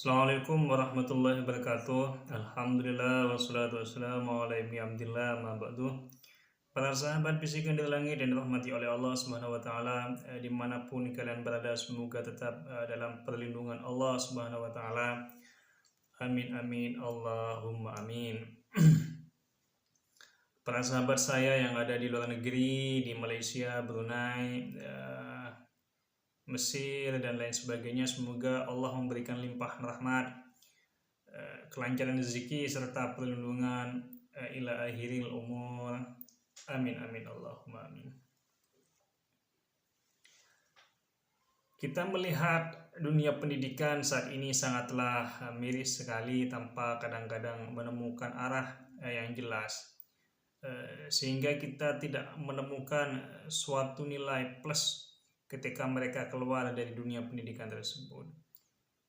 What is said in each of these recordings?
Assalamualaikum warahmatullahi wabarakatuh. Alhamdulillah wassalatu wassalamu ala ibni abdillah ma ba'du. Para sahabat bisikan di langit dan dirahmati oleh Allah Subhanahu wa taala, dimanapun kalian berada, semoga tetap dalam perlindungan Allah Subhanahu wa taala. Amin amin Allahumma amin. Para sahabat saya yang ada di luar negeri, di Malaysia, Brunei, Mesir dan lain sebagainya, semoga Allah memberikan limpahan rahmat, kelancaran rezeki serta perlindungan ila akhiril umur. Amin amin Allahumma amin. Kita melihat dunia pendidikan saat ini sangatlah miris sekali tanpa kadang-kadang menemukan arah yang jelas, sehingga kita tidak menemukan suatu nilai plus ketika mereka keluar dari dunia pendidikan tersebut.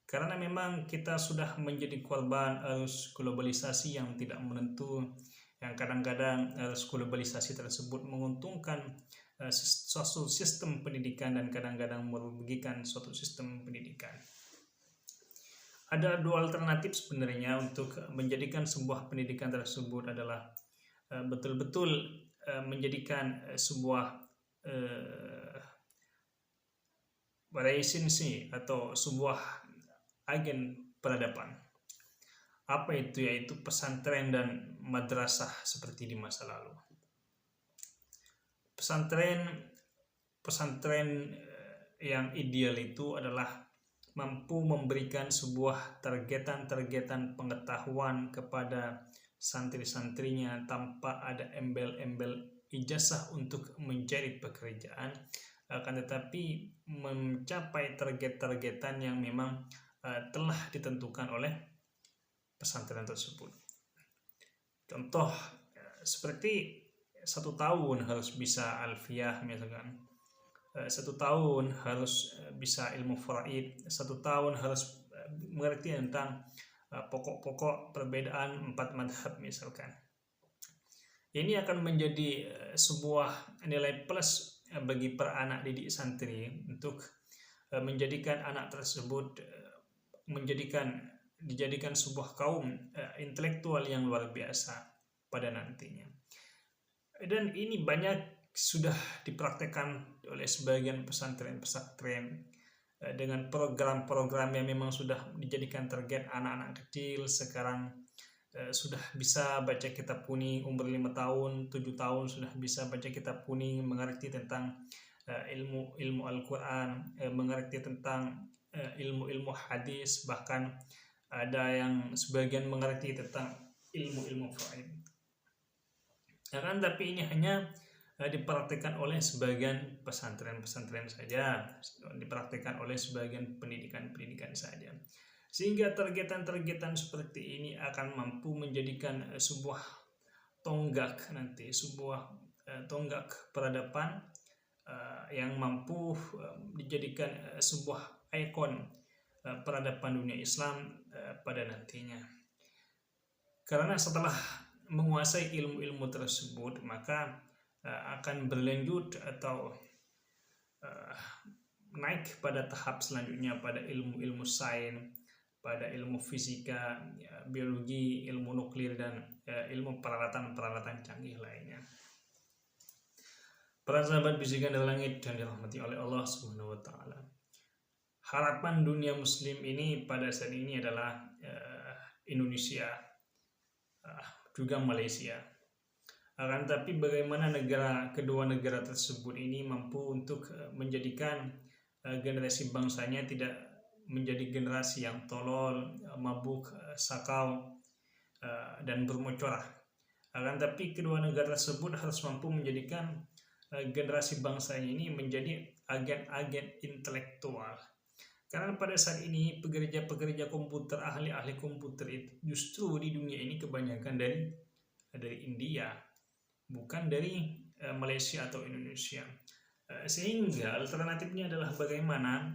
Karena memang kita sudah menjadi korban arus globalisasi yang tidak menentu, yang kadang-kadang arus globalisasi tersebut menguntungkan suatu sistem pendidikan dan kadang-kadang merugikan suatu sistem pendidikan. Ada dua alternatif sebenarnya untuk menjadikan sebuah pendidikan tersebut adalah betul-betul menjadikan sebuah residensi atau sebuah agen peradaban. Apa itu? Yaitu pesantren dan madrasah seperti di masa lalu. Pesantren yang ideal itu adalah mampu memberikan sebuah targetan pengetahuan kepada santri-santrinya tanpa ada embel-embel ijazah untuk mencari pekerjaan, akan tetapi mencapai target-targetan yang memang telah ditentukan oleh pesantren tersebut. Contoh seperti 1 tahun harus bisa alfiyah misalkan, 1 tahun harus bisa ilmu faraid, 1 tahun harus mengerti tentang pokok-pokok perbedaan 4 madhab misalkan. Ini akan menjadi sebuah nilai plus bagi para anak didik santri untuk menjadikan anak tersebut dijadikan sebuah kaum intelektual yang luar biasa pada nantinya. Dan ini banyak sudah dipraktekkan oleh sebagian pesantren-pesantren dengan program-program yang memang sudah dijadikan target anak-anak kecil sekarang. Sudah bisa baca kitab kuning, umur 5 tahun, 7 tahun sudah bisa baca kitab kuning, mengerti tentang ilmu Al-Quran, mengerti tentang ilmu hadis, bahkan ada yang sebagian mengerti tentang ilmu faraid. Kan tapi ini hanya dipraktikkan oleh sebagian pesantren-pesantren saja, dipraktikkan oleh sebagian pendidikan saja. Sehingga targetan seperti ini akan mampu menjadikan sebuah tonggak nanti, sebuah tonggak peradaban yang mampu dijadikan sebuah ikon peradaban dunia Islam pada nantinya. Karena setelah menguasai ilmu-ilmu tersebut, maka akan berlanjut atau naik pada tahap selanjutnya pada ilmu-ilmu sains, pada ilmu fisika, biologi, ilmu nuklir, dan ilmu peralatan canggih lainnya. Para sahabat bisikan dari langit dan dirahmati oleh Allah Subhanahu wa taala. Harapan dunia muslim ini pada saat ini adalah Indonesia, juga Malaysia. Akan tapi bagaimana kedua negara tersebut ini mampu untuk menjadikan generasi bangsanya tidak menjadi generasi yang tolol, mabuk, sakau, dan bermocorah. Akan tapi kedua negara tersebut harus mampu menjadikan generasi bangsanya ini menjadi agen-agen intelektual. Karena pada saat ini pekerja komputer, ahli komputer itu justru di dunia ini kebanyakan dari India, bukan dari Malaysia atau Indonesia. Sehingga alternatifnya adalah bagaimana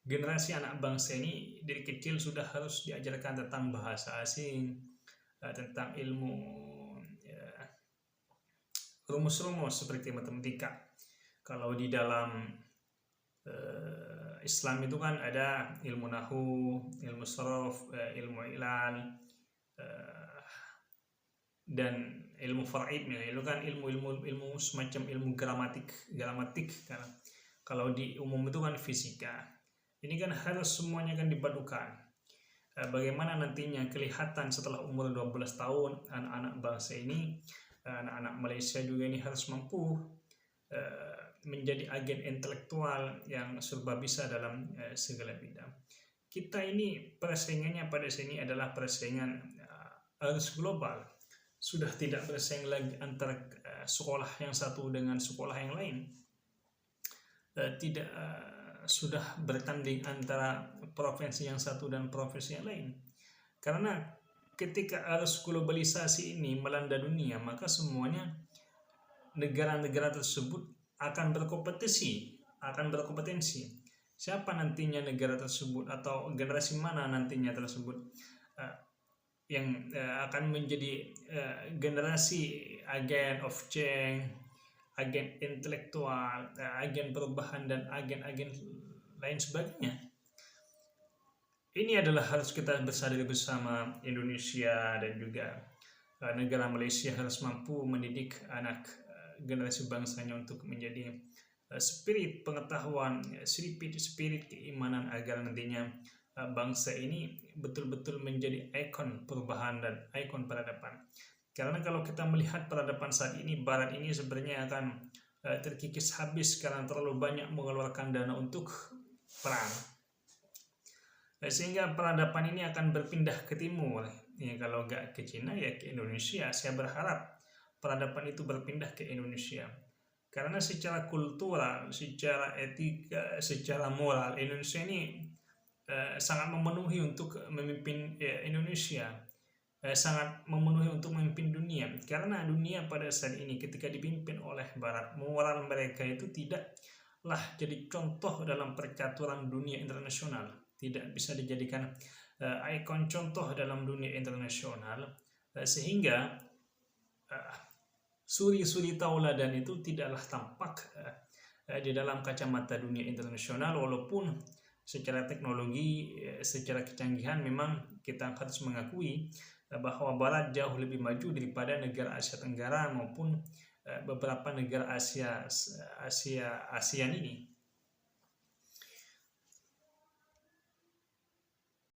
generasi anak bangsa ini dari kecil sudah harus diajarkan tentang bahasa asing, tentang ilmu rumus-rumus seperti matematika. Kalau di dalam Islam itu kan ada ilmu nahu, ilmu sorof, ilmu ilal, dan ilmu faraid. Itu kan ilmu semacam ilmu gramatik kan. Kalau di umum itu kan fisika. Ini kan harus semuanya kan dipadukan. Bagaimana nantinya kelihatan setelah umur 12 tahun anak-anak bangsa ini, anak-anak Malaysia juga ini harus mampu menjadi agen intelektual yang serba bisa dalam segala bidang. Kita ini persaingannya pada sini adalah persaingan arus global. Sudah tidak bersaing lagi antara sekolah yang satu dengan sekolah yang lain. Sudah bertanding antara provinsi yang satu dan provinsi yang lain. Karena ketika arus globalisasi ini melanda dunia, maka semuanya negara-negara tersebut akan berkompetensi. Siapa nantinya negara tersebut atau generasi mana nantinya tersebut yang akan menjadi generasi agen of change, agen intelektual, agen perubahan, dan agen-agen lain sebagainya. Ini adalah harus kita bersadari bersama. Indonesia dan juga negara Malaysia harus mampu mendidik anak generasi bangsanya untuk menjadi spirit pengetahuan, spirit keimanan, agar nantinya bangsa ini betul-betul menjadi ikon perubahan dan ikon peradaban. Karena kalau kita melihat peradaban saat ini, Barat ini sebenarnya akan terkikis habis karena terlalu banyak mengeluarkan dana untuk perang. Sehingga peradaban ini akan berpindah ke timur. Ya, kalau nggak ke Cina ya ke Indonesia. Saya berharap peradaban itu berpindah ke Indonesia. Karena secara kultural, secara etika, secara moral, Indonesia ini sangat memenuhi untuk memimpin Indonesia. Sangat memenuhi untuk memimpin dunia. Karena dunia pada saat ini ketika dipimpin oleh Barat, moral mereka itu tidaklah jadi contoh dalam percaturan dunia internasional. Tidak bisa dijadikan ikon contoh dalam dunia internasional. Sehingga suri-suri tauladan itu tidaklah tampak di dalam kacamata dunia internasional, walaupun secara teknologi, secara kecanggihan memang kita harus mengakui bahwa Barat jauh lebih maju daripada negara Asia Tenggara maupun beberapa negara ASEAN ini.